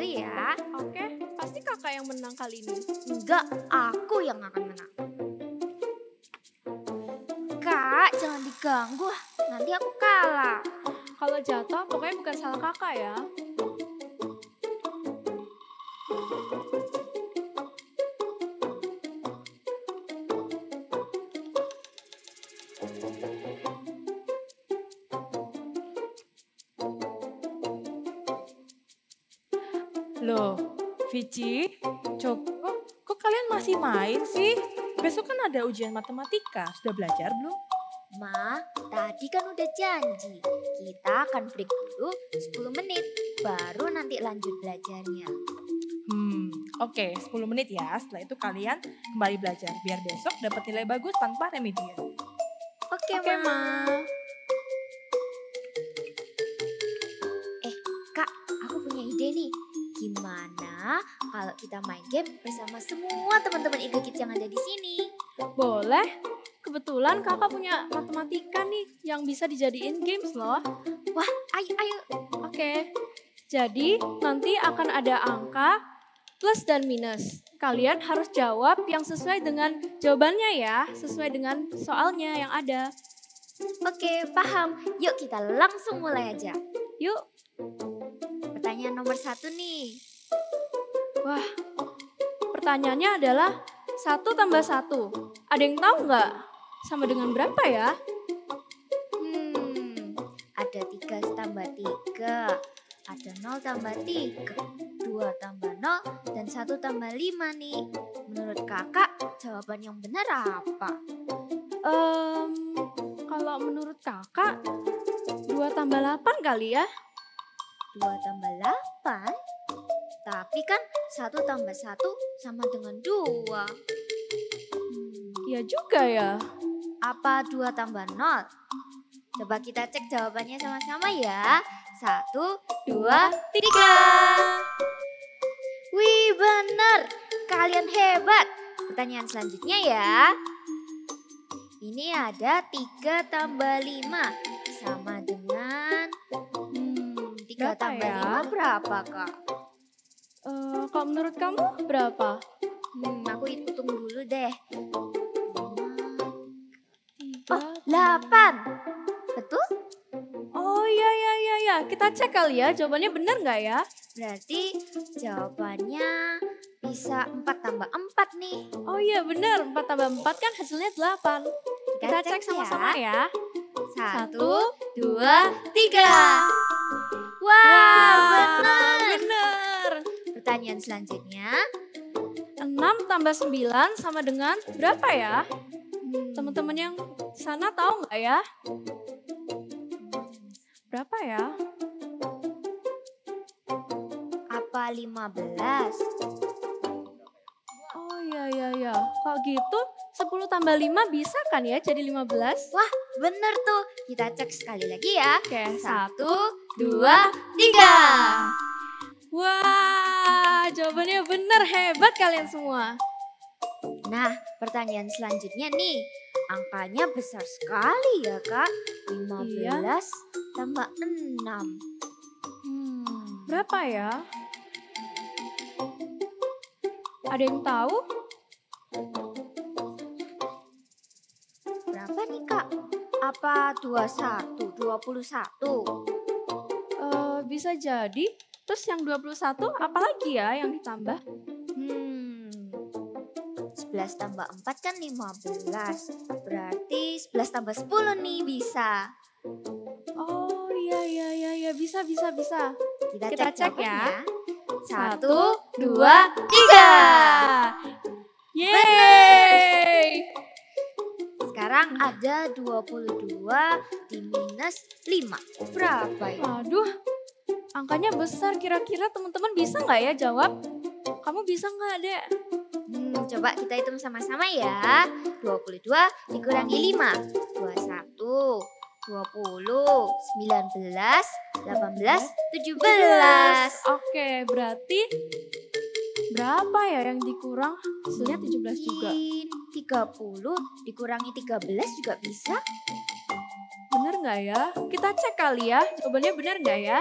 ya. Oke, pasti kakak yang menang kali ini. Enggak, aku yang akan menang. Kak, jangan diganggu. Nanti aku kalah. Kalau jatuh, pokoknya bukan salah kakak ya. Loh, Vici, coba kok kalian masih main sih? Besok kan ada ujian matematika, sudah belajar belum? Ma, tadi kan udah janji. Kita akan break dulu 10 menit. Baru nanti lanjut belajarnya. Oke, 10 menit ya. Setelah itu kalian kembali belajar. Biar besok dapat nilai bagus tanpa remedial. Oke, Oke, Ma. Ma. Kak, aku punya ide nih. Gimana kalau kita main game bersama semua teman-teman Ide Kids yang ada di sini? Boleh? Kebetulan kakak punya matematika nih yang bisa dijadiin games loh. Wah, ayo. Oke, jadi nanti akan ada angka plus dan minus. Kalian harus jawab yang sesuai dengan jawabannya ya, sesuai dengan soalnya yang ada. Oke, paham. Yuk kita langsung mulai aja. Yuk. Pertanyaan nomor 1 nih. Wah, pertanyaannya adalah 1 tambah 1. Ada yang tahu nggak? Sama dengan berapa ya? Ada 3 tambah 3. Ada 0 tambah 3. 2 tambah 0 dan 1 tambah 5 nih. Menurut kakak, jawaban yang benar apa? Kalau menurut kakak, 2 tambah 8 kali ya? 2 tambah 8? Tapi kan 1 tambah 1 sama dengan 2. Iya juga ya. Apa 2 tambah 0? Coba kita cek jawabannya sama-sama ya. 1, 2, 3. Wih, benar. Kalian hebat. Pertanyaan selanjutnya ya. Ini ada 3 tambah 5 sama dengan 3 Berapa tambah ya? 5 berapa, Kak? Kalau menurut kamu berapa? Aku hitung dulu deh. 3. 8. Betul? Oh iya. Kita cek kali ya, jawabannya benar nggak ya? Berarti jawabannya bisa 4 tambah 4 nih. Oh iya benar, 4 tambah 4 kan hasilnya 8. Kita cek sama-sama ya. 1, 2, 3. Wah, benar. Benar. Pertanyaan selanjutnya. 6 tambah 9 sama dengan berapa ya? Teman-teman yang sana tahu nggak ya? Berapa ya? Apa 15? Oh iya. Kalau gitu 10 tambah 5 bisa kan ya jadi 15? Wah, benar tuh. Kita cek sekali lagi ya. Oke, 1, 2, 3. Wah, jawabannya benar, hebat kalian semua. Nah, pertanyaan selanjutnya nih. Angkanya besar sekali ya, Kak. 15 tambah 6. Berapa ya? Ada yang tahu? Berapa nih, Kak? Apa 21, 21? Bisa jadi. Terus yang 21 apalagi ya yang ditambah? 11 tambah 4 kan 15. Berarti 11 tambah 10 nih bisa. Oh iya, bisa. Kita cek ya. 1, 2, 3. Yeay! Sekarang ada 22 di minus 5. Berapa ya? Waduh, angkanya besar. Kira-kira teman-teman bisa nggak ya jawab? Kamu bisa nggak, Dek? Coba kita hitung sama-sama ya. 22 dikurangi 5. 21, 20, 19, 18, 17. Oke, berarti berapa ya yang dikurang? Hasilnya 17 juga. 30 dikurangi 13 juga bisa. Bener nggak ya? Kita cek kali ya, jawabannya bener nggak ya?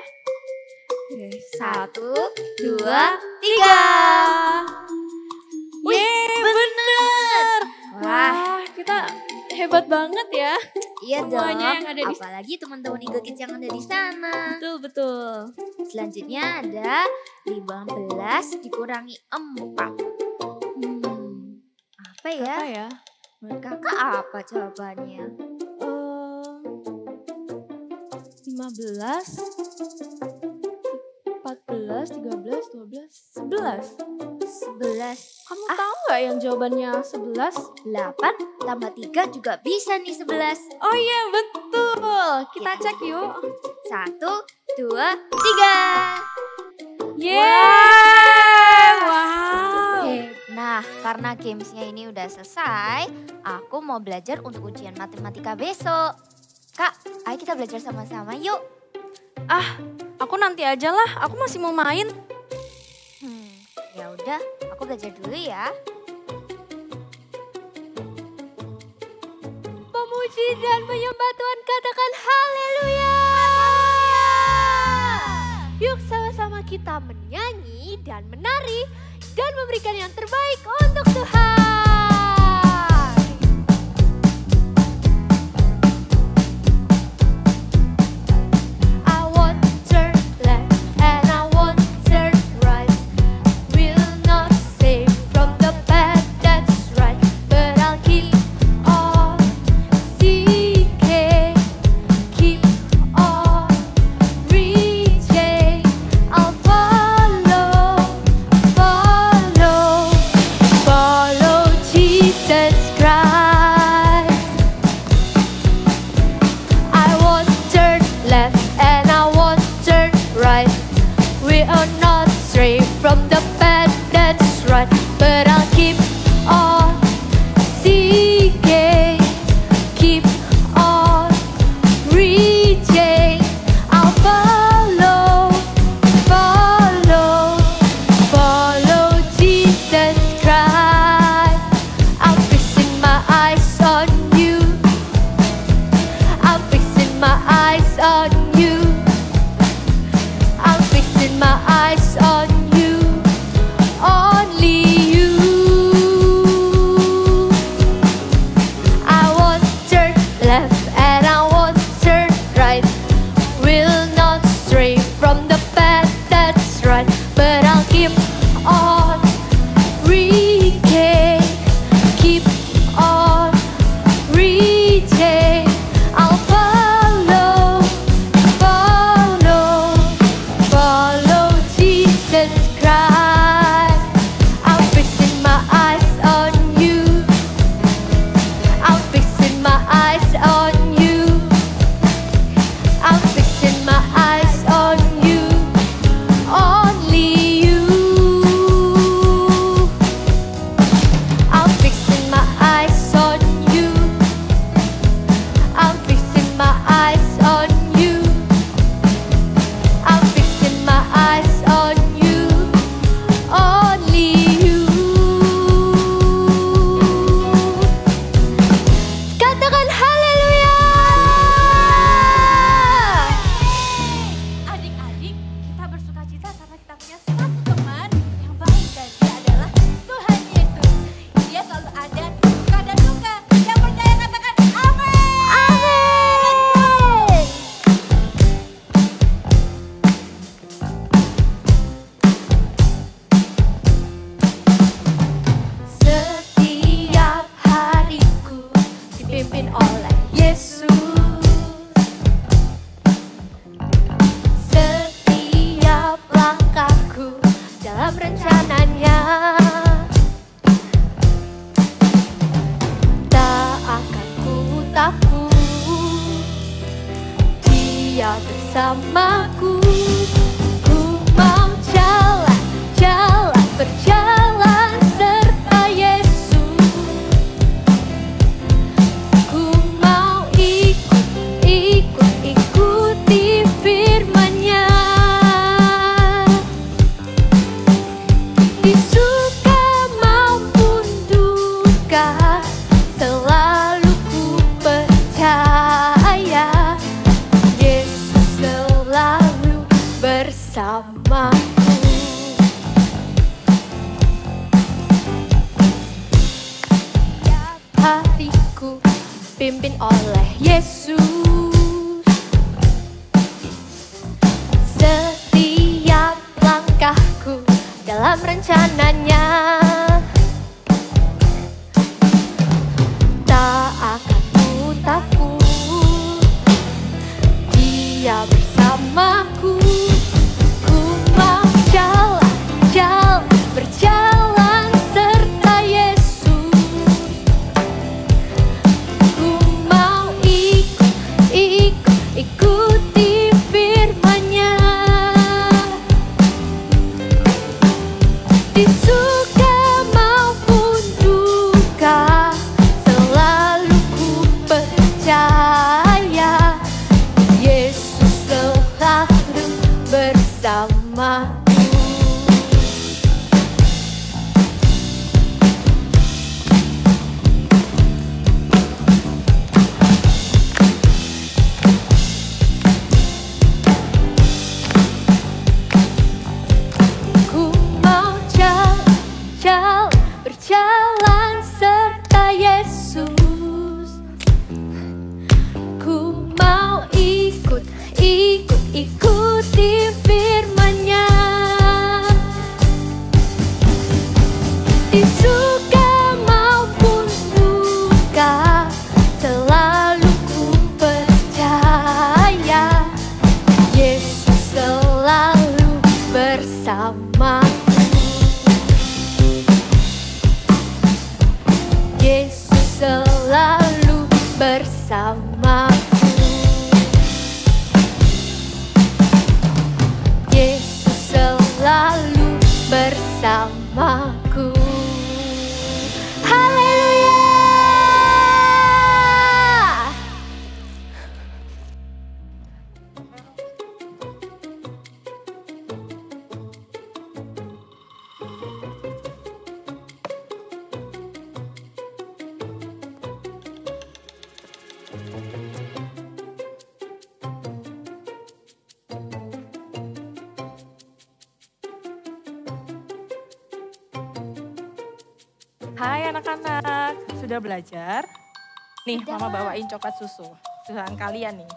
1, 2, 3. Yeay, bener. Wah, Kita hebat banget ya. iya dong. Semuanya yang ada di Apalagi teman-teman Eagle Kids yang ada di sana. Betul. Selanjutnya ada 15 dikurangi 4. Apa ya? Apa ya? Menurut kakak apa jawabannya? 15, 14, 13, 12, 11. 11. Kamu tahu nggak yang jawabannya 11? 8 tambah 3 juga bisa nih 11. Oh iya, betul. Kita Ya. cek yuk. 1, 2, 3. Yeay! Wow. Oke, nah karena gamesnya ini udah selesai, aku mau belajar untuk ujian matematika besok. Kak, ayo kita belajar sama-sama yuk. Aku nanti aja lah. Aku masih mau main. Ya udah, aku belajar dulu ya. Pemuji dan penyembah Tuhan, katakan haleluya. Yuk sama-sama kita menyanyi dan menari dan memberikan yang terbaik untuk Tuhan. I won't turn left and I won't turn right. Will not stay from the path that's right, but I'll keep on seeking, keep on reaching. I'll follow Jesus Christ. I won't turn left and I won't turn right. We are not stray from the path that's right, but I'll keep on seeking, keep on reaching. I'll follow Jesus Christ. I'm fixing my eyes on you. I'm fixing my eyes on you. I'm fixing my eyes on you. Only you. I won't turn left and I won't turn right. Will not stray from the path that's right, but I'll keep on reaching, keep on reaching. I'll follow Jesus Christ. I'm fixing my eyes on you. I'm fixing my eyes on you. I'm fixing my eyes on you. Only you. I'm fixing my eyes on you. I'm fixing my eyes on you. I'm fixing my eyes on you. Only you. Katakan haleluya. Adik-adik, kita bersukacita karena kita punya satu teman yang baik dan dia adalah Tuhan Yesus. Dia selalu ada di suka dan duka. Yang percaya katakan amin. Amin. Setiap hariku dipimpin oleh Yesus. Setiap langkahku dalam rencananya, tak akan ku takut. Dia bersamaku. Ku mau jalan, berjalan serta Yesus. Ku mau ikuti firman-Nya. Di suka maupun duka, selalu ku percaya Yesus selalu bersama. dipimpin oleh Yesus. Setiap langkahku dalam rencananya tak akan ku takut, Dia bersamaku. Ku mau berjalan serta Yesus. Ku mau ikuti firman-Nya. Di suka maupun duka selalu ku percaya Yesus selalu bersamaku. Ku mau berjalan serta Yesus. Ku mau ikuti firman-Nya. Di suka maupun duka selalu ku percaya Yesus selalu bersamaku. Yesus selalu bersamaku. Yesus selalu bersamaku. Haleluya. Hai anak-anak, sudah belajar? Nih, Sudah, Mama Ma. bawain coklat susu. Susuan kalian nih.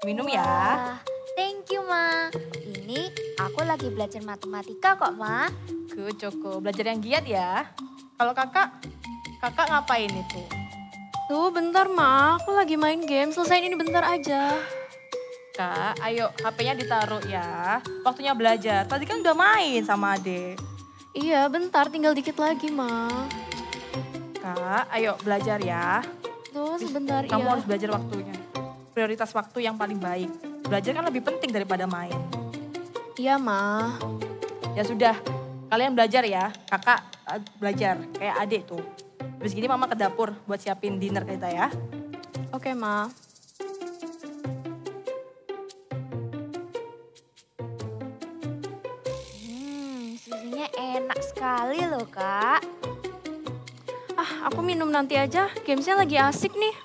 Minum ya. Wah, thank you, Ma. Ini aku lagi belajar matematika kok, Ma. Good, Joko. Belajar yang giat ya. Kalau kakak ngapain itu? Tuh bentar Ma, aku lagi main game, selesain ini bentar aja. Kak, ayo HP-nya ditaruh ya. Waktunya belajar. Tadi kan udah main sama adek. Iya bentar, tinggal dikit lagi Ma. Kak, ayo belajar ya. Tuh sebentar Kamu ya. harus belajar waktunya. Prioritas waktu yang paling baik. Belajar kan lebih penting daripada main. Iya Ma. Ya sudah, kalian belajar ya. Kakak belajar kayak adik tuh. Habis gini Mama ke dapur buat siapin dinner kita ya. Oke Ma. Susunya enak sekali loh, Kak. Ah, aku minum nanti aja, gamesnya lagi asik nih.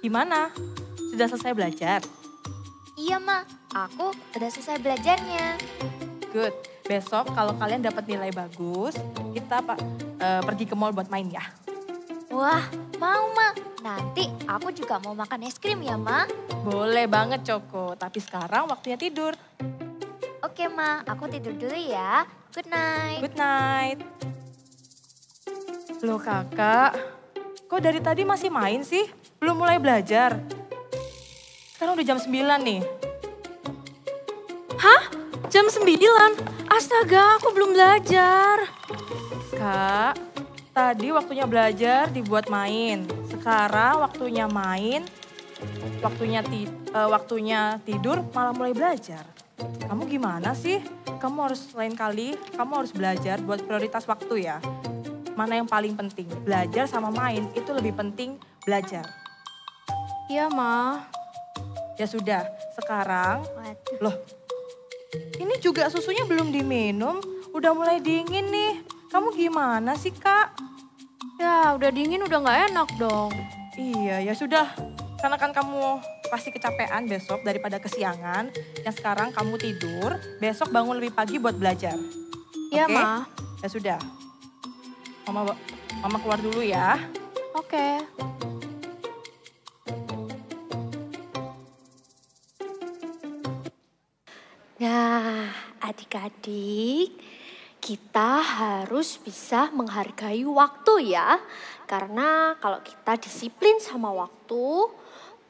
Gimana? Sudah selesai belajar? Iya, Ma. Aku udah selesai belajarnya. Good. Besok kalau kalian dapat nilai bagus, kita pergi ke mall buat main ya. Wah, mau, Ma. Nanti aku juga mau makan es krim ya, Ma. Boleh banget, Coko. Tapi sekarang waktunya tidur. Oke, Ma. Aku tidur dulu ya. Good night. Good night. Loh kakak, kok dari tadi masih main sih? Belum mulai belajar. Sekarang udah jam 9 nih. Hah? Jam 9? Astaga, aku belum belajar. Kak, tadi waktunya belajar dibuat main. Sekarang waktunya main, waktunya tidur malah mulai belajar. Kamu gimana sih? Kamu harus lain kali, kamu harus belajar buat prioritas waktu ya. Mana yang paling penting? Belajar sama main, itu lebih penting belajar. Iya, Ma. Ya sudah, sekarang, Waduh. loh, ini juga susunya belum diminum, udah mulai dingin nih. Kamu gimana sih, Kak? Ya, udah dingin udah nggak enak dong. Iya, ya sudah. Karena kan kamu pasti kecapean besok daripada kesiangan. Yang sekarang kamu tidur, besok bangun lebih pagi buat belajar. Iya, Oke? Ma. Ya sudah. Mama keluar dulu ya. Oke. Nah, adik-adik, kita harus bisa menghargai waktu ya. Karena kalau kita disiplin sama waktu,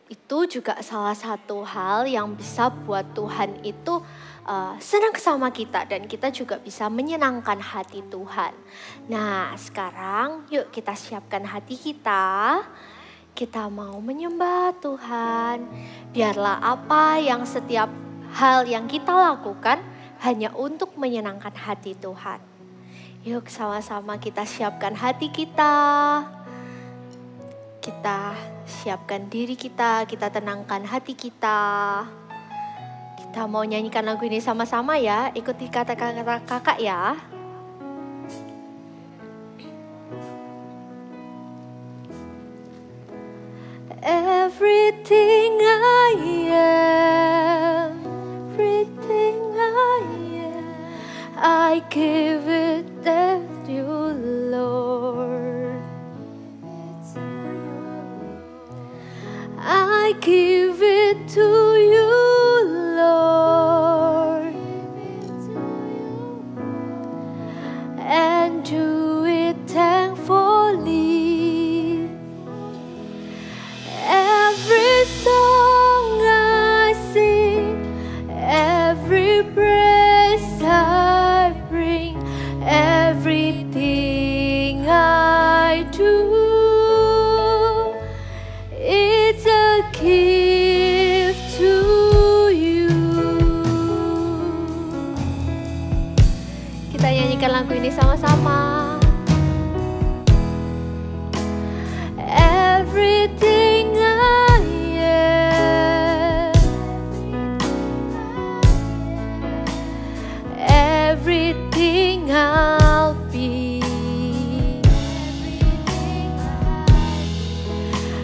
itu juga salah satu hal yang bisa buat Tuhan itu senang sama kita. Dan kita juga bisa menyenangkan hati Tuhan. Nah, sekarang yuk kita siapkan hati kita. Kita mau menyembah Tuhan. Biarlah apa yang setiap hal yang kita lakukan hanya untuk menyenangkan hati Tuhan. Yuk sama-sama kita siapkan hati kita. Kita siapkan diri kita tenangkan hati kita. Kita mau nyanyikan lagu ini sama-sama ya. Ikuti kata-kata kakak ya. Everything I am, everything I am, I give it to you, Lord. I give it to you, Lord, and do it thankfully. Every song I sing, every praise I bring, everything I do, it's a gift to you. Kita nyanyikan lagu ini sama-sama. Everything I am, everything I'll be,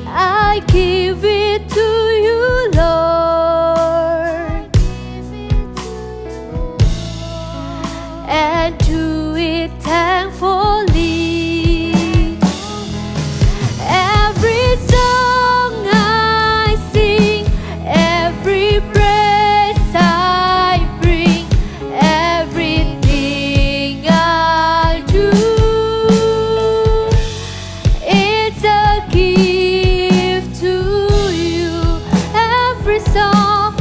I give it to you, Lord, and do it thankfully. Every song I sing, every praise I bring, everything I do, it's a gift to you. Every song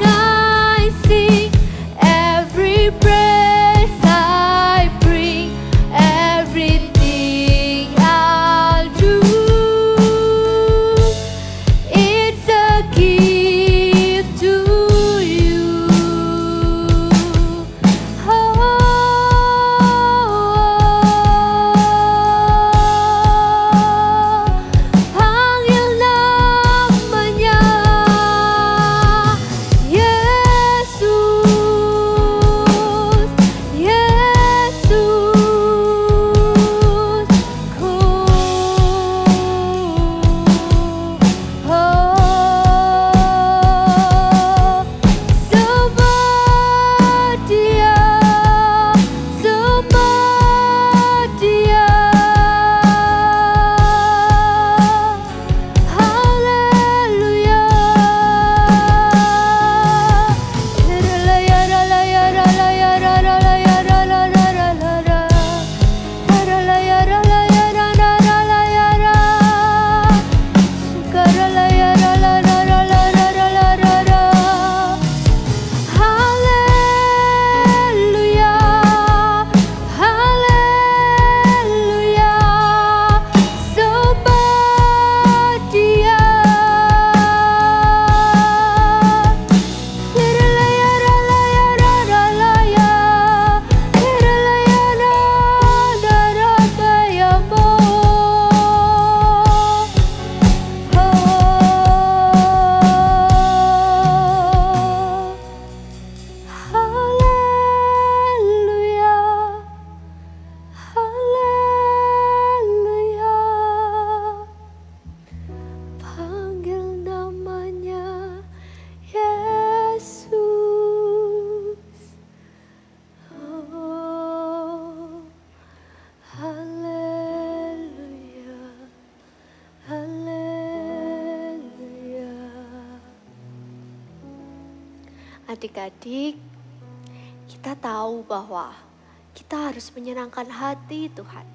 I sing, every praise I bring, everything I'll do, it's a gift to you. Oh, Adik-adik, kita tahu bahwa kita harus menyenangkan hati Tuhan.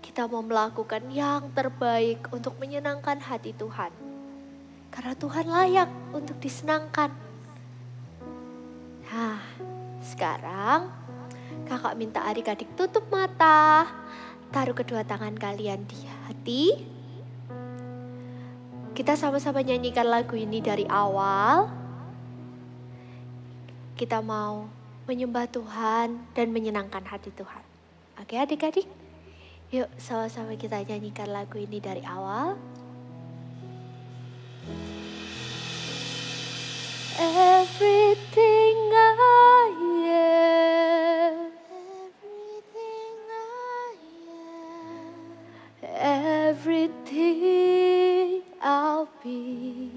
Kita mau melakukan yang terbaik untuk menyenangkan hati Tuhan. Karena Tuhan layak untuk disenangkan. Nah, sekarang kakak minta adik-adik tutup mata. Taruh kedua tangan kalian di hati. Kita sama-sama nyanyikan lagu ini dari awal. Kita mau menyembah Tuhan dan menyenangkan hati Tuhan. Oke adik-adik? Yuk sama-sama kita nyanyikan lagu ini dari awal. Everything I am, everything I'll be,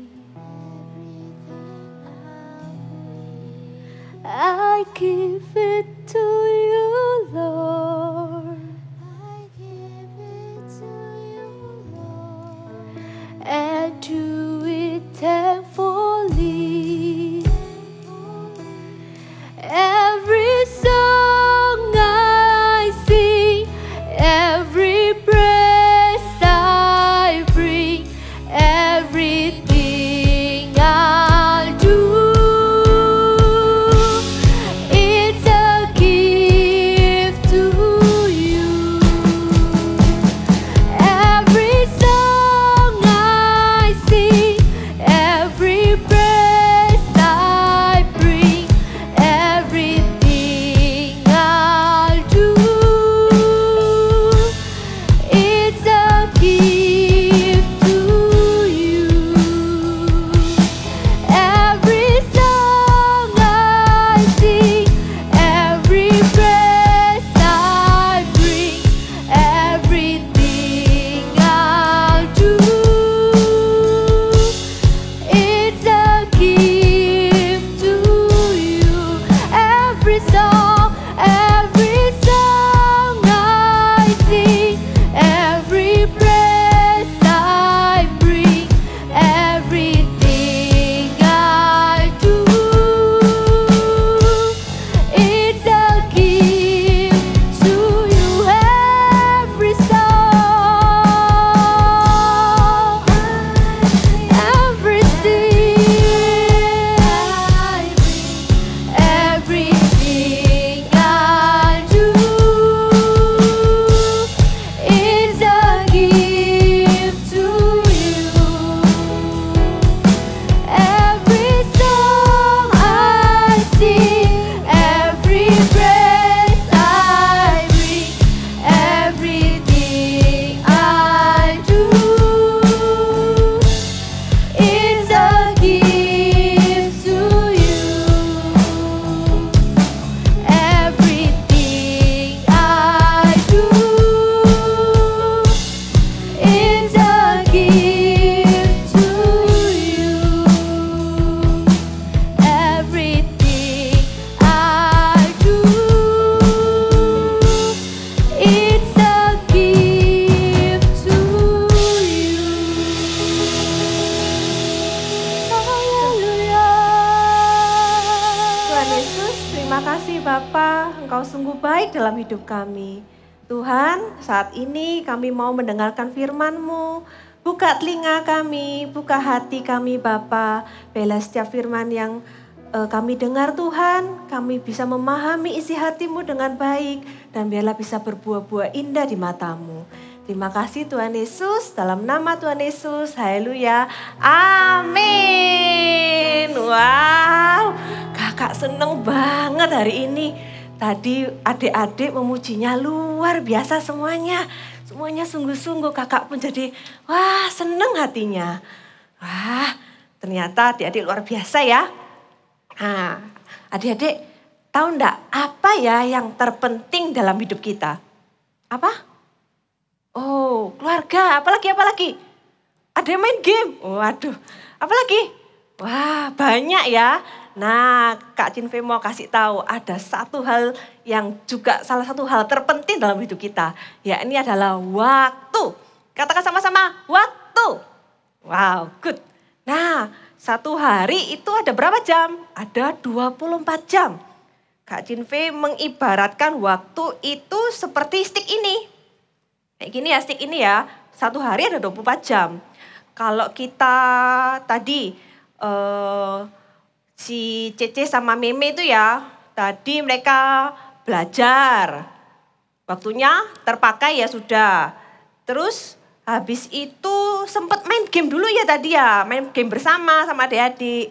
I give it to you, Lord. And do it thankfully. Every song I sing, every praise I bring, everything I'll do, it's a gift to you. Every song I sing, every praise I bring, everything I'll do, it's a gift to you. Every song I sing, every praise I bring, everything I'll do, it's a gift to you. Every song I sing, every praise I bring, everything I do, it's a gift to you. Every song, everything I do, it's a gift to you. Every song I sing, every praise I bring, everything I do, it's a gift to you. Everything I do, it's a gift to you. Everything I do, it's a gift to you. Tuhan Yesus, terima kasih Bapa, Engkau sungguh baik dalam hidup kami. Tuhan, saat ini kami mau mendengarkan firman-Mu. Buka telinga kami, buka hati kami Bapa. Biarlah setiap firman yang kami dengar Tuhan, kami bisa memahami isi hati-Mu dengan baik. Dan biarlah bisa berbuah-buah indah di mata-Mu. Terima kasih Tuhan Yesus, dalam nama Tuhan Yesus, haleluya, amin. Wow, kakak seneng banget hari ini. Tadi adik-adik memujinya luar biasa semuanya. Semuanya sungguh-sungguh, kakak pun jadi wah seneng hatinya. Wah ternyata adik-adik luar biasa ya. Nah adik-adik tahu enggak apa ya yang terpenting dalam hidup kita? Apa? Oh, keluarga, apalagi? Ada yang main game? Waduh, apalagi? Wah, banyak ya. Nah, Kak Cinve mau kasih tahu ada satu hal yang juga salah satu hal terpenting dalam hidup kita. Ya, ini adalah waktu. Katakan sama-sama, waktu. Wow, good. Nah, satu hari itu ada berapa jam? Ada 24 jam. Kak Cinve mengibaratkan waktu itu seperti stik ini. Kayak gini ya stik ini ya, satu hari ada 24 jam. Kalau kita tadi si Cece sama Meme itu ya, tadi mereka belajar. Waktunya terpakai ya sudah. Terus habis itu sempat main game dulu ya tadi ya, main game bersama sama adik-adik.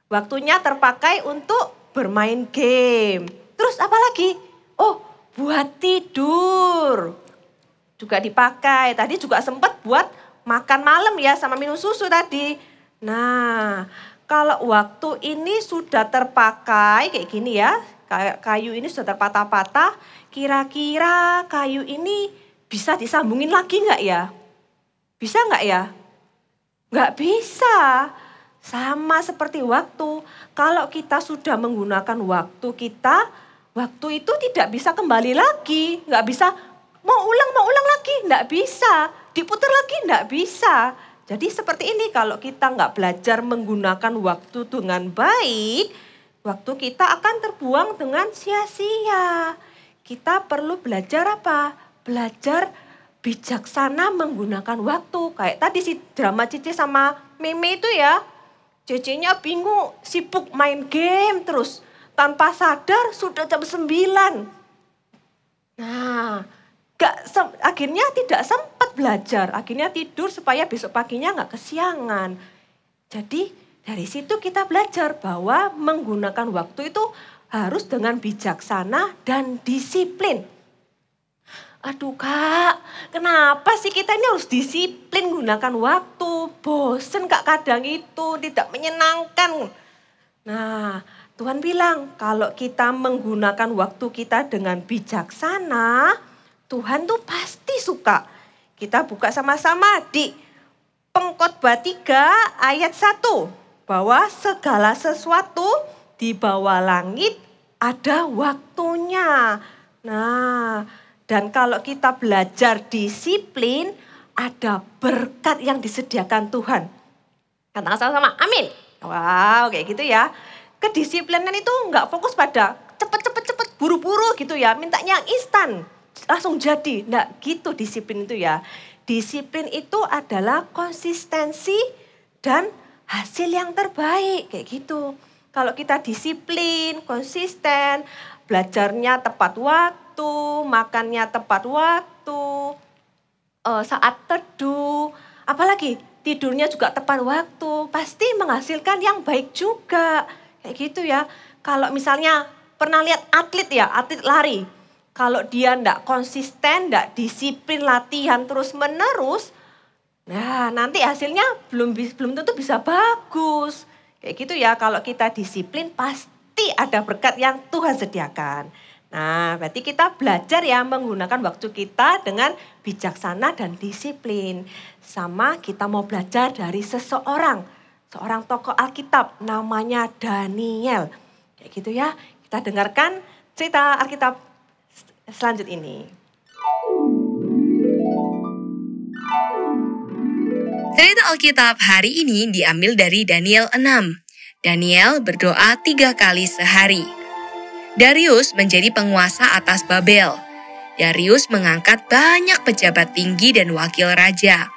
Waktunya terpakai untuk bermain game. Terus apa lagi? Oh, buat tidur. Juga dipakai. Tadi juga sempat buat makan malam ya sama minum susu tadi. Nah, kalau waktu ini sudah terpakai kayak gini ya, kayu ini sudah terpatah-patah, kira-kira kayu ini bisa disambungin lagi nggak ya? Bisa nggak ya? Nggak bisa. Sama seperti waktu. Kalau kita sudah menggunakan waktu kita, waktu itu tidak bisa kembali lagi. Nggak bisa mau ulang lagi. Nggak bisa. Diputar lagi nggak bisa. Jadi seperti ini kalau kita nggak belajar menggunakan waktu dengan baik, waktu kita akan terbuang dengan sia-sia. Kita perlu belajar apa? Belajar bijaksana menggunakan waktu. Kayak tadi si drama Cici sama Meme itu ya. Cece-nya bingung, sibuk main game terus. Tanpa sadar sudah jam 9. Nah, akhirnya tidak sempat belajar. Akhirnya tidur supaya besok paginya nggak kesiangan. Jadi dari situ kita belajar bahwa menggunakan waktu itu harus dengan bijaksana dan disiplin. Aduh Kak, kenapa sih kita ini harus disiplin gunakan waktu? Bosen Kak kadang itu, tidak menyenangkan. Nah, Tuhan bilang kalau kita menggunakan waktu kita dengan bijaksana, Tuhan tuh pasti suka. Kita buka sama-sama di Pengkhotbah 3 ayat 1. Bahwa segala sesuatu di bawah langit ada waktunya. Nah, dan kalau kita belajar disiplin, ada berkat yang disediakan Tuhan. Katakan sama-sama, amin. Wow, kayak gitu ya. Kedisiplinan itu enggak fokus pada cepet, buru-buru gitu ya. Mintanya instan, langsung jadi. Enggak gitu disiplin itu ya. Disiplin itu adalah konsistensi dan hasil yang terbaik, kayak gitu. Kalau kita disiplin, konsisten, belajarnya tepat waktu, makannya tepat waktu, saat teduh, apalagi tidurnya juga tepat waktu, pasti menghasilkan yang baik juga. Kayak gitu ya. Kalau misalnya pernah lihat atlet ya, atlet lari. Kalau dia enggak konsisten, enggak disiplin latihan terus menerus, nah nanti hasilnya belum tentu bisa bagus. Kayak gitu ya, kalau kita disiplin pasti ada berkat yang Tuhan sediakan. Nah berarti kita belajar ya menggunakan waktu kita dengan bijaksana dan disiplin. Sama kita mau belajar dari seorang tokoh Alkitab namanya Daniel. Kayak gitu ya, kita dengarkan cerita Alkitab selanjutnya ini. Cerita Alkitab hari ini diambil dari Daniel 6. Daniel berdoa 3 kali sehari. Darius menjadi penguasa atas Babel. Darius mengangkat banyak pejabat tinggi dan wakil raja.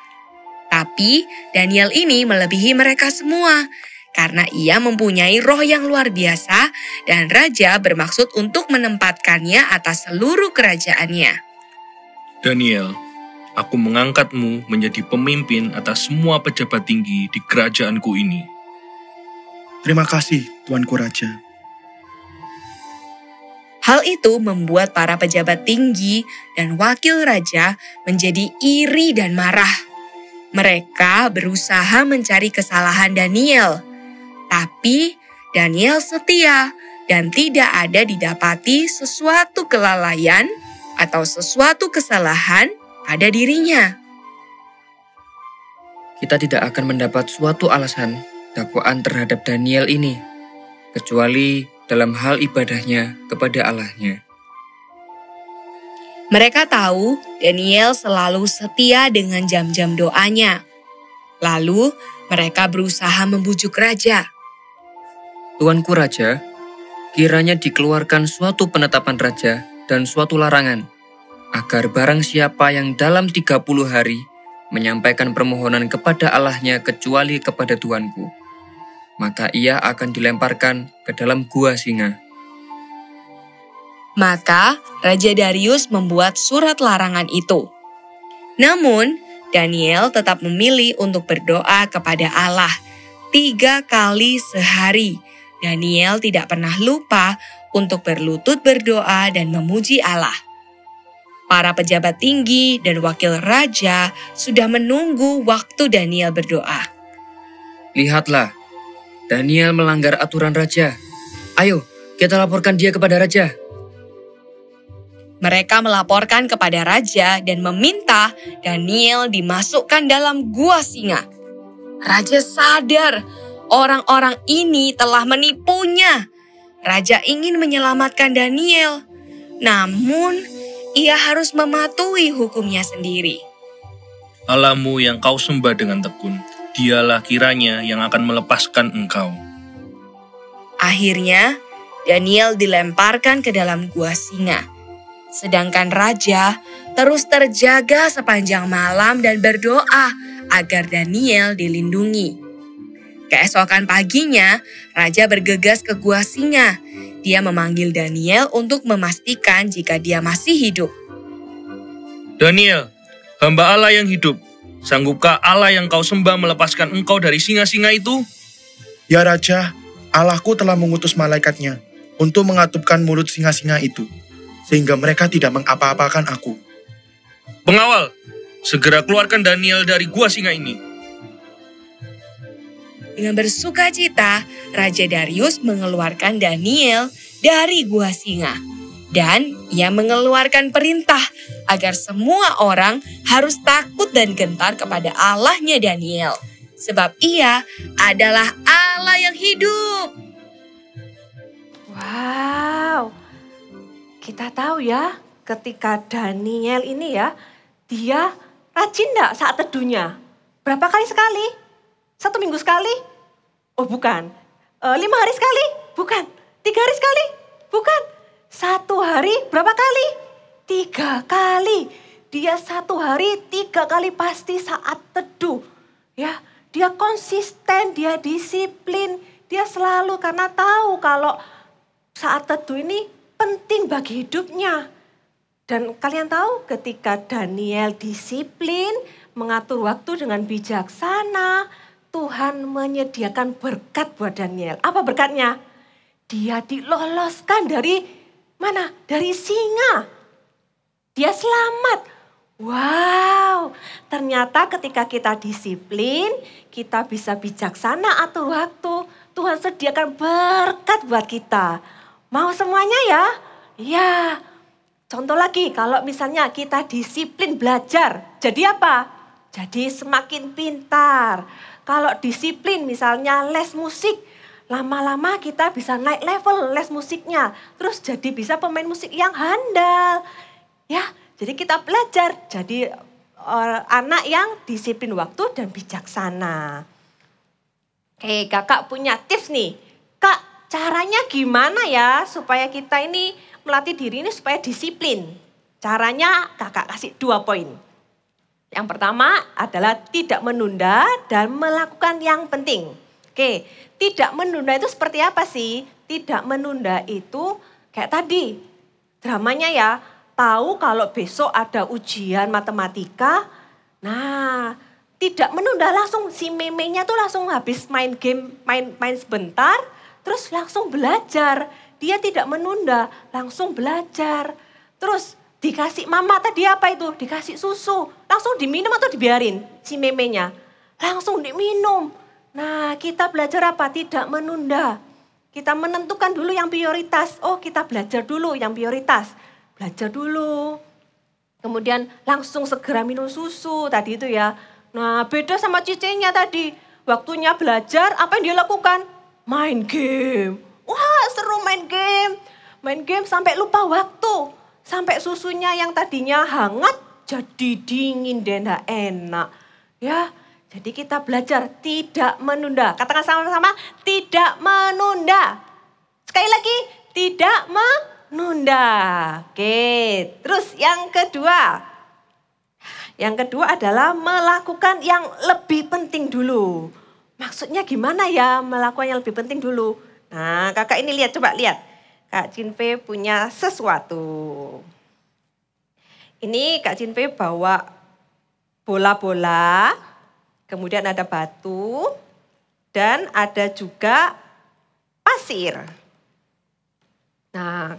Tapi Daniel ini melebihi mereka semua karena ia mempunyai roh yang luar biasa dan raja bermaksud untuk menempatkannya atas seluruh kerajaannya. Daniel, aku mengangkatmu menjadi pemimpin atas semua pejabat tinggi di kerajaanku ini. Terima kasih, Tuanku Raja. Hal itu membuat para pejabat tinggi dan wakil raja menjadi iri dan marah. Mereka berusaha mencari kesalahan Daniel, tapi Daniel setia dan tidak ada didapati sesuatu kelalaian atau sesuatu kesalahan pada dirinya. Kita tidak akan mendapat suatu alasan dakwaan terhadap Daniel ini, kecuali dalam hal ibadahnya kepada Allahnya. Mereka tahu Daniel selalu setia dengan jam-jam doanya. Lalu Mereka berusaha membujuk raja. Tuanku Raja, kiranya dikeluarkan suatu penetapan raja dan suatu larangan, agar barang siapa yang dalam 30 hari menyampaikan permohonan kepada Allahnya kecuali kepada Tuanku, maka ia akan dilemparkan ke dalam gua singa. Maka Raja Darius membuat surat larangan itu. Namun, Daniel tetap memilih untuk berdoa kepada Allah 3 kali sehari. Daniel tidak pernah lupa untuk berlutut berdoa dan memuji Allah. Para pejabat tinggi dan wakil raja sudah menunggu waktu Daniel berdoa. Lihatlah, Daniel melanggar aturan raja. Ayo, kita laporkan dia kepada raja. Mereka melaporkan kepada raja dan meminta Daniel dimasukkan dalam gua singa. Raja sadar orang-orang ini telah menipunya. Raja ingin menyelamatkan Daniel, namun ia harus mematuhi hukumnya sendiri. Allahmu yang kau sembah dengan tekun, dialah kiranya yang akan melepaskan engkau. Akhirnya, Daniel dilemparkan ke dalam gua singa. Sedangkan raja terus terjaga sepanjang malam dan berdoa agar Daniel dilindungi. Keesokan paginya, raja bergegas ke gua singa. Dia memanggil Daniel untuk memastikan jika dia masih hidup. Daniel, hamba Allah yang hidup, sanggupkah Allah yang kau sembah melepaskan engkau dari singa-singa itu? Ya Raja, Allahku telah mengutus malaikatnya untuk mengatupkan mulut singa-singa itu, sehingga mereka tidak mengapa-apakan aku. Pengawal, segera keluarkan Daniel dari gua singa ini. Dengan bersuka cita, Raja Darius mengeluarkan Daniel dari gua singa. Dan ia mengeluarkan perintah agar semua orang harus takut dan gentar kepada Allahnya Daniel. Sebab ia adalah Allah yang hidup. Wow, kita tahu ya ketika Daniel ini ya, dia rajin enggak saat teduhnya? Berapa kali sekali? 1 minggu sekali? Oh bukan. 5 hari sekali? Bukan. 3 hari sekali? Bukan. 1 hari berapa kali? 3 kali. Dia 1 hari 3 kali pasti saat teduh. Ya, dia konsisten, dia disiplin, dia selalu karena tahu kalau saat teduh ini penting bagi hidupnya. Dan kalian tahu ketika Daniel disiplin, mengatur waktu dengan bijaksana, Tuhan menyediakan berkat buat Daniel. Apa berkatnya? Dia diloloskan dari mana? Dari singa. Dia selamat. Wow, ternyata ketika kita disiplin, kita bisa bijaksana atur waktu. Tuhan sediakan berkat buat kita. Mau semuanya ya? Ya. Contoh lagi, kalau misalnya kita disiplin belajar, jadi apa? Jadi semakin pintar. Kalau disiplin misalnya les musik, lama-lama kita bisa naik level les musiknya. Terus jadi bisa pemain musik yang handal. Ya, jadi kita belajar jadi anak yang disiplin waktu dan bijaksana. Oke, kakak punya tips nih. Kak, caranya gimana ya supaya kita ini melatih diri ini supaya disiplin? Caranya kakak kasih 2 poin. Yang pertama adalah tidak menunda dan melakukan yang penting. Oke, tidak menunda itu seperti apa sih? Tidak menunda itu kayak tadi dramanya ya. Tahu kalau besok ada ujian matematika. Nah, tidak menunda langsung si memenya tuh langsung habis main game, main sebentar, terus langsung belajar. Dia tidak menunda, langsung belajar. Terus dikasih mama tadi apa itu? Dikasih susu. Langsung diminum atau dibiarin si memenya? Langsung diminum. Nah, kita belajar apa? Tidak menunda. Kita menentukan dulu yang prioritas. Oh, kita belajar dulu yang prioritas. Belajar dulu. Kemudian langsung segera minum susu tadi itu ya. Nah, beda sama cicenya tadi. Waktunya belajar, apa yang dia lakukan? Main game. Wah, seru main game. Main game sampai lupa waktu. Sampai susunya yang tadinya hangat jadi dingin dan enak. Ya, Jadi kita belajar tidak menunda. Katakan sama-sama, tidak menunda. Sekali lagi, tidak menunda. Oke, terus yang kedua. Yang kedua adalah melakukan yang lebih penting dulu. Maksudnya gimana ya melakukan yang lebih penting dulu? Nah, kakak ini lihat, coba lihat. Kak Jinpe punya sesuatu. Ini Kak Jinpe bawa bola-bola, kemudian ada batu, dan ada juga pasir. Nah,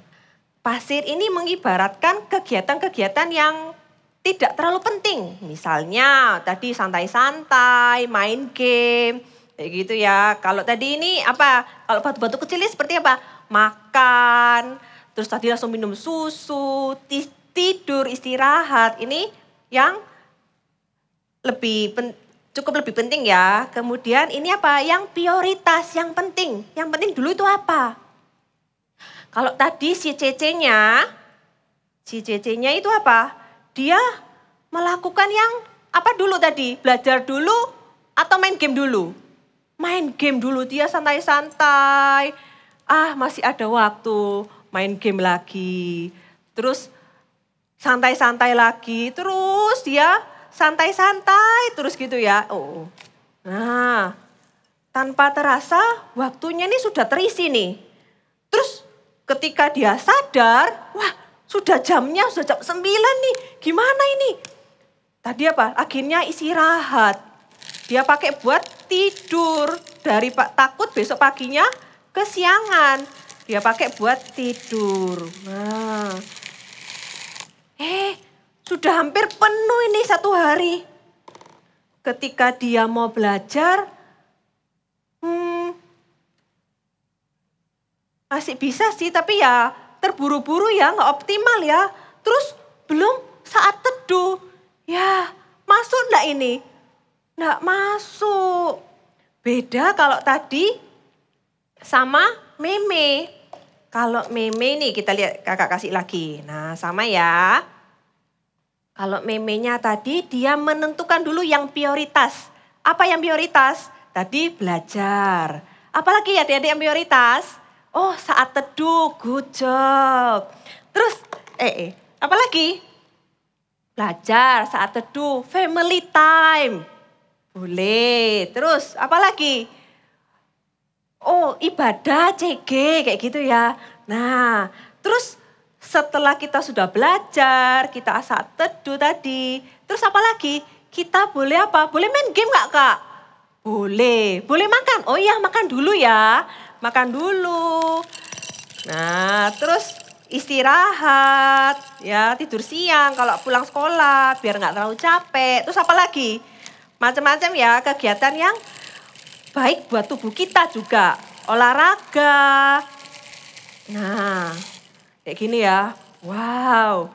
pasir ini mengibaratkan kegiatan-kegiatan yang tidak terlalu penting. Misalnya tadi santai-santai, main game, kayak gitu ya. Kalau tadi ini apa? Kalau batu-batu kecil ini seperti apa? Makan, terus tadi langsung minum susu, tidur, istirahat. Ini yang cukup lebih penting ya. Kemudian ini apa? Yang prioritas, yang penting. Yang penting dulu itu apa? Kalau tadi si CC-nya itu apa? Dia melakukan yang apa dulu tadi? Belajar dulu atau main game dulu? Main game dulu, dia santai-santai. Masih ada waktu, main game lagi. Terus santai-santai lagi, terus dia santai-santai terus gitu ya. Nah, tanpa terasa waktunya ini sudah terisi nih. Terus ketika dia sadar, wah sudah jamnya, sudah jam 9 nih. Gimana ini? Tadi apa? Akhirnya istirahat. Dia pakai buat tidur. Takut besok paginya kesiangan. Dia pakai buat tidur. Nah, sudah hampir penuh ini satu hari. Ketika dia mau belajar, masih bisa sih, tapi ya terburu-buru ya, nggak optimal ya. Terus belum saat teduh. Ya, masuk enggak ini? Enggak masuk. Beda kalau tadi sama meme. Kalau meme nih kita lihat, kakak kasih lagi. Nah, sama ya. Kalau memenya tadi dia menentukan dulu yang prioritas. Apa yang prioritas? Tadi belajar. Apalagi ya adik-adik yang prioritas? Saat teduh, good job. Terus, apa lagi? Belajar, saat teduh, family time. Boleh. Terus, apa lagi? Ibadah, CG, kayak gitu ya. Nah, terus setelah kita sudah belajar, kita saat teduh tadi. Terus apa lagi? Kita boleh apa? Boleh main game gak Kak? Boleh. Boleh makan? Oh iya, makan dulu ya. Makan dulu. Nah, terus istirahat, ya tidur siang kalau pulang sekolah biar nggak terlalu capek. Terus apa lagi? Macam-macam ya kegiatan yang baik buat tubuh kita juga. Olahraga. Nah, kayak gini ya. Wow.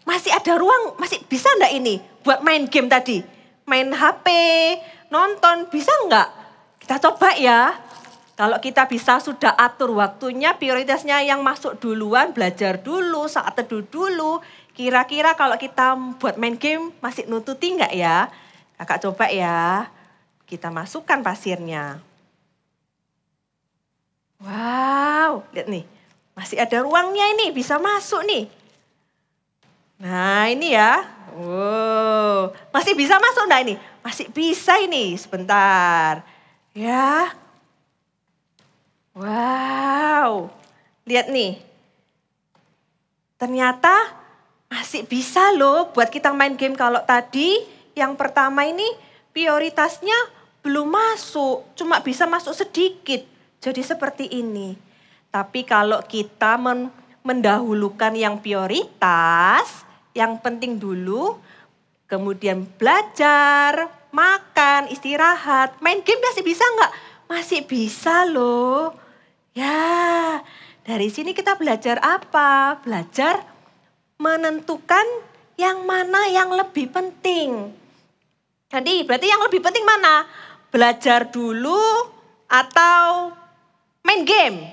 Masih ada ruang, masih bisa enggak ini buat main game tadi? Main HP, nonton, bisa enggak? Kita coba ya. Kalau kita bisa sudah atur waktunya, prioritasnya yang masuk duluan, belajar dulu, saat teduh dulu. Kira-kira kalau kita buat main game masih nututi enggak ya? Kakak coba ya. Kita masukkan pasirnya. Wow, lihat nih. Masih ada ruangnya ini, bisa masuk nih. Nah ini ya. Wow, masih bisa masuk enggak ini? Masih bisa ini, sebentar. Ya. Wow, lihat nih. Ternyata masih bisa loh buat kita main game. Kalau tadi yang pertama ini prioritasnya belum masuk, cuma bisa masuk sedikit. Jadi seperti ini. Tapi kalau kita mendahulukan yang prioritas, yang penting dulu, kemudian belajar, makan, istirahat, main game masih bisa nggak? Masih bisa loh. Ya, dari sini kita belajar apa? Belajar menentukan yang mana yang lebih penting. Jadi berarti yang lebih penting mana? Belajar dulu atau main game?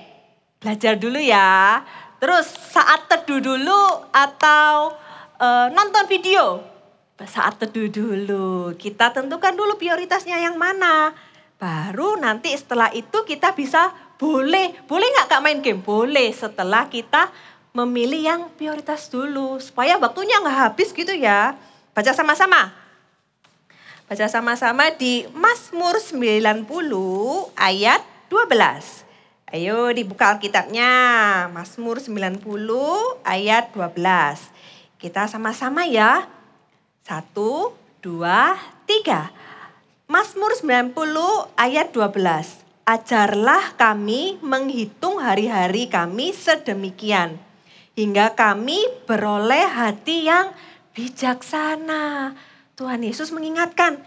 Belajar dulu ya. Terus saat teduh dulu atau nonton video? saat teduh dulu. Kita tentukan dulu prioritasnya yang mana. Baru nanti setelah itu kita bisa boleh nggak Kak main game? Boleh setelah kita memilih yang prioritas dulu. Supaya waktunya nggak habis gitu ya. Baca sama-sama. Baca sama-sama di Mazmur 90 ayat 12. Ayo dibuka Alkitabnya. Mazmur 90 ayat 12. Kita sama-sama ya. 1, 2, 3. Mazmur 90 ayat 12. Ajarlah kami menghitung hari-hari kami sedemikian, hingga kami beroleh hati yang bijaksana. Tuhan Yesus mengingatkan,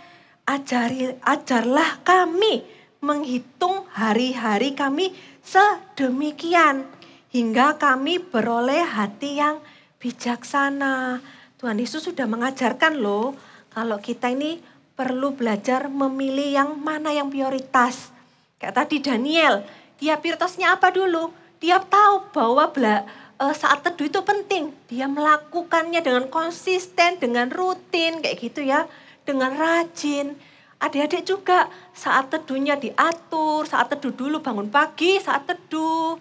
ajarlah kami menghitung hari-hari kami sedemikian, hingga kami beroleh hati yang bijaksana. Tuhan Yesus sudah mengajarkan loh, kalau kita ini perlu belajar memilih yang mana yang prioritas. Kayak tadi Daniel, dia prioritasnya apa dulu? Dia tahu bahwa saat teduh itu penting. Dia melakukannya dengan konsisten, dengan rutin, kayak gitu ya. Dengan rajin. Adik-adik juga saat teduhnya diatur, saat teduh dulu bangun pagi, saat teduh.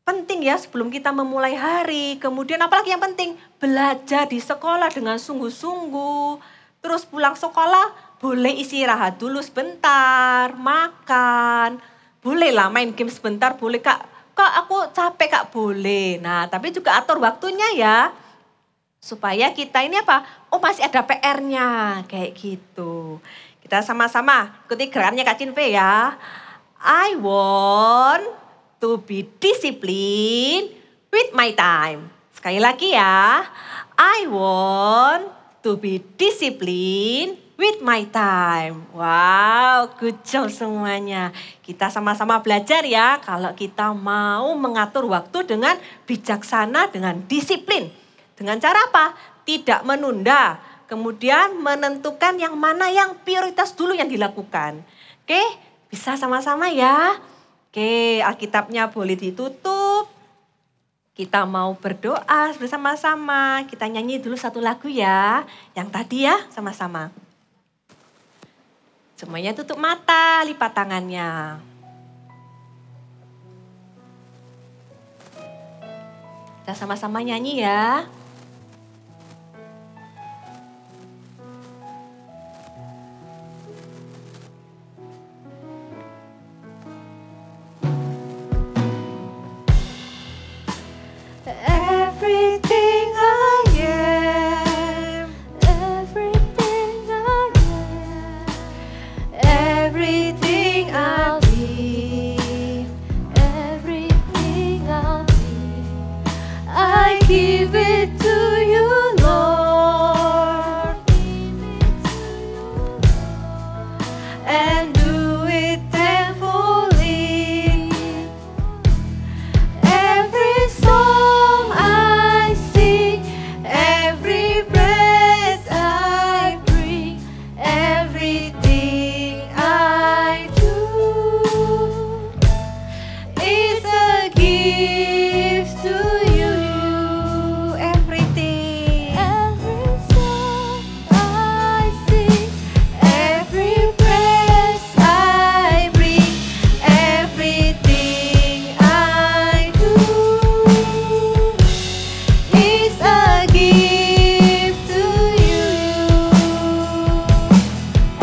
Penting ya sebelum kita memulai hari. Kemudian apalagi yang penting? Belajar di sekolah dengan sungguh-sungguh. Terus pulang sekolah boleh istirahat dulu sebentar, makan. Boleh lah main game sebentar, boleh Kak. Kak aku capek Kak, boleh. Nah tapi juga atur waktunya ya. Supaya kita ini apa? Oh masih ada PR-nya, kayak gitu. Kita sama-sama ikuti gerakannya Kak Cinpe ya. I want to be disciplined with my time. Sekali lagi ya. I want to be disciplined with my time. Wow, good job semuanya. Kita sama-sama belajar ya kalau kita mau mengatur waktu dengan bijaksana, dengan disiplin. Dengan cara apa? Tidak menunda. Kemudian menentukan yang mana yang prioritas dulu yang dilakukan. Oke, bisa sama-sama ya. Oke, Alkitabnya boleh ditutup. Kita mau berdoa bersama-sama. Kita nyanyi dulu satu lagu ya. Yang tadi ya, sama-sama. Semuanya tutup mata, lipat tangannya. Kita sama-sama nyanyi ya. Everything I am, everything I am, everything I'll be, everything I'll be, I give it to you, Lord, and do it thankfully. Every song I sing, every breath I breathe, everything I do is a gift to you. Everything, every song I sing, every breath I breathe, everything I do is a gift to you.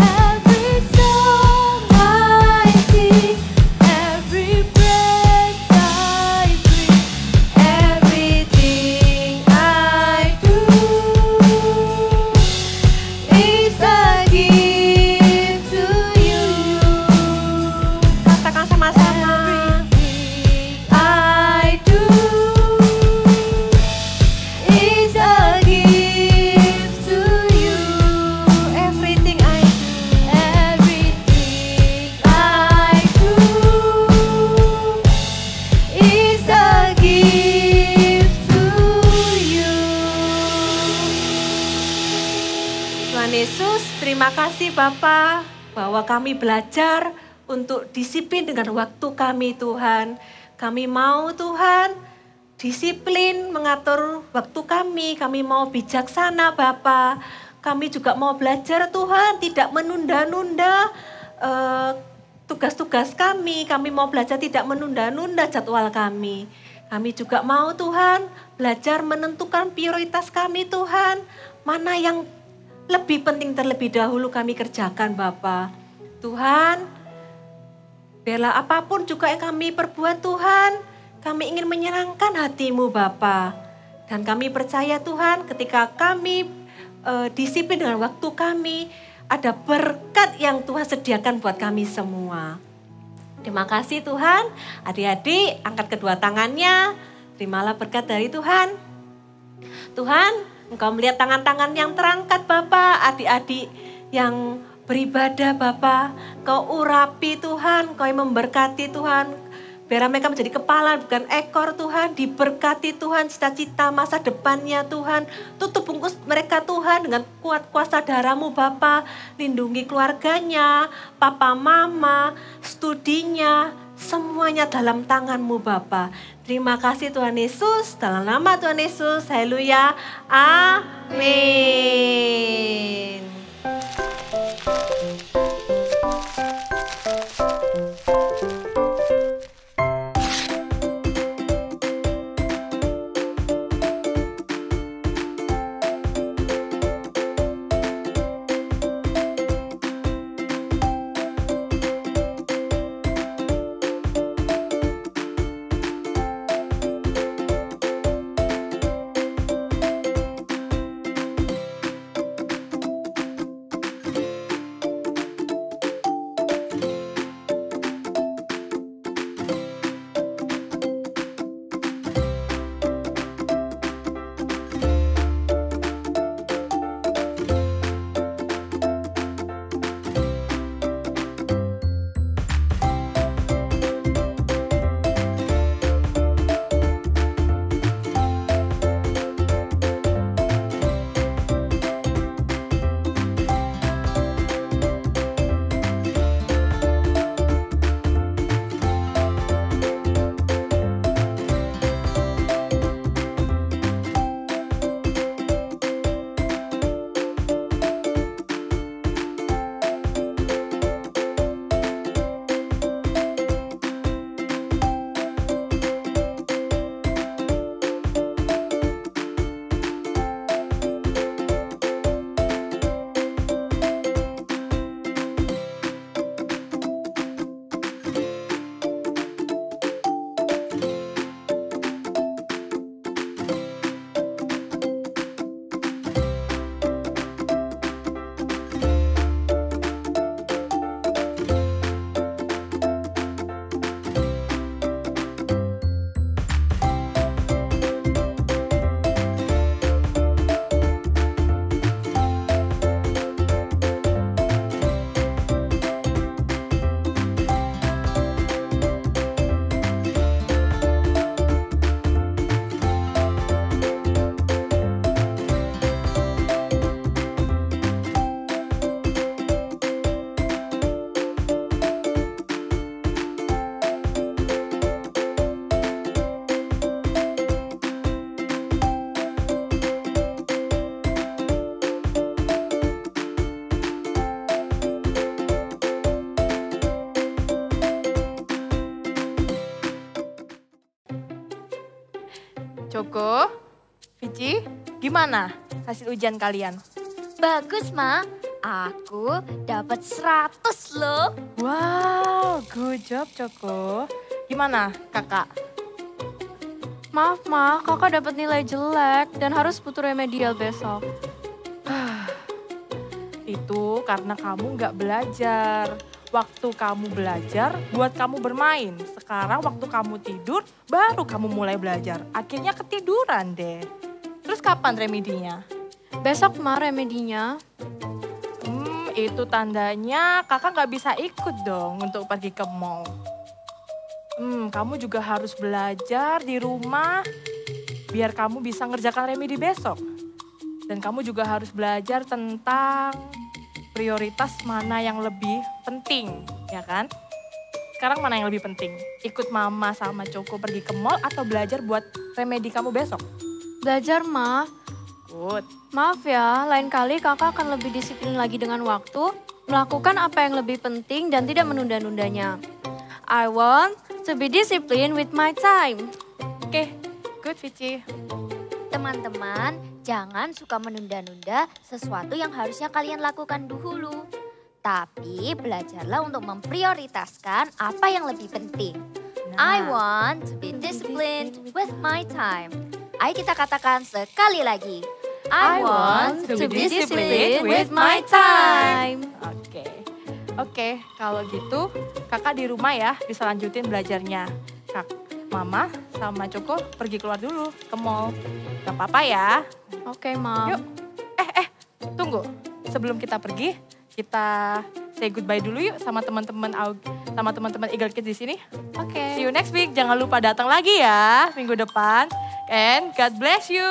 Every song I sing, every breath I breathe, everything I do is a gift to you. Katakan sama-sama. I do is a gift to you. Everything I do. Everything I do is a gift to you. Tuhan Yesus, terima kasih Bapa bahwa kami belajar untuk disiplin dengan waktu kami Tuhan. Kami mau Tuhan disiplin mengatur waktu kami mau bijaksana Bapa. kami juga mau belajar Tuhan, tidak menunda-nunda tugas-tugas kami mau belajar tidak menunda-nunda jadwal kami. Kami juga mau Tuhan belajar menentukan prioritas kami Tuhan, mana yang lebih penting terlebih dahulu kami kerjakan Bapa. Tuhan, bela apapun juga yang kami perbuat Tuhan, kami ingin menyenangkan hati-Mu Bapa. Dan kami percaya Tuhan ketika kami disiplin dengan waktu kami, ada berkat yang Tuhan sediakan buat kami semua. Terima kasih Tuhan. Adik-adik angkat kedua tangannya, terimalah berkat dari Tuhan. Tuhan, Engkau melihat tangan-tangan yang terangkat Bapa, adik-adik yang beribadah Bapa, Kau urapi Tuhan, Kau yang memberkati Tuhan. Biar mereka menjadi kepala bukan ekor Tuhan, diberkati Tuhan cita-cita masa depannya Tuhan. Tutup bungkus mereka Tuhan dengan kuat kuasa darah-Mu Bapa. Lindungi keluarganya, papa mama, studinya, semuanya dalam tangan-Mu Bapa. Terima kasih Tuhan Yesus, dalam nama Tuhan Yesus, haleluya, amin. Joko, Vici, gimana hasil ujian kalian? Bagus, Ma. Aku dapat 100 loh. Wow, good job Joko. Gimana kakak? Maaf, Ma, kakak dapat nilai jelek dan harus butuh remedial besok. Itu karena kamu nggak belajar. Waktu kamu belajar buat kamu bermain. Sekarang waktu kamu tidur baru kamu mulai belajar. Akhirnya ketiduran deh. Terus kapan remedinya? Besok, Ma, remedinya. Itu tandanya kakak nggak bisa ikut dong untuk pergi ke mall. Kamu juga harus belajar di rumah biar kamu bisa ngerjakan remedi besok. Dan kamu juga harus belajar tentang prioritas mana yang lebih penting, ya kan? Sekarang mana yang lebih penting? Ikut mama sama Joko pergi ke mall atau belajar buat remedi kamu besok? Belajar, Ma. ikut. Maaf ya, lain kali kakak akan lebih disiplin lagi dengan waktu, melakukan apa yang lebih penting dan tidak menunda-nundanya. I want to be disciplined with my time. Oke, good Vici. Teman-teman, jangan suka menunda-nunda sesuatu yang harusnya kalian lakukan dahulu. Tapi belajarlah untuk memprioritaskan apa yang lebih penting. I want to be disciplined with my time. Ayo kita katakan sekali lagi. I want to be disciplined with my time. Oke, kalau gitu kakak di rumah ya bisa lanjutin belajarnya. Mama sama Coko pergi keluar dulu ke mall. Gak apa-apa ya. Oke, Mom. Yuk. Tunggu. Sebelum kita pergi, kita say goodbye dulu yuk sama teman-teman Eagle Kids di sini. Oke. See you next week. Jangan lupa datang lagi ya minggu depan. And God bless you.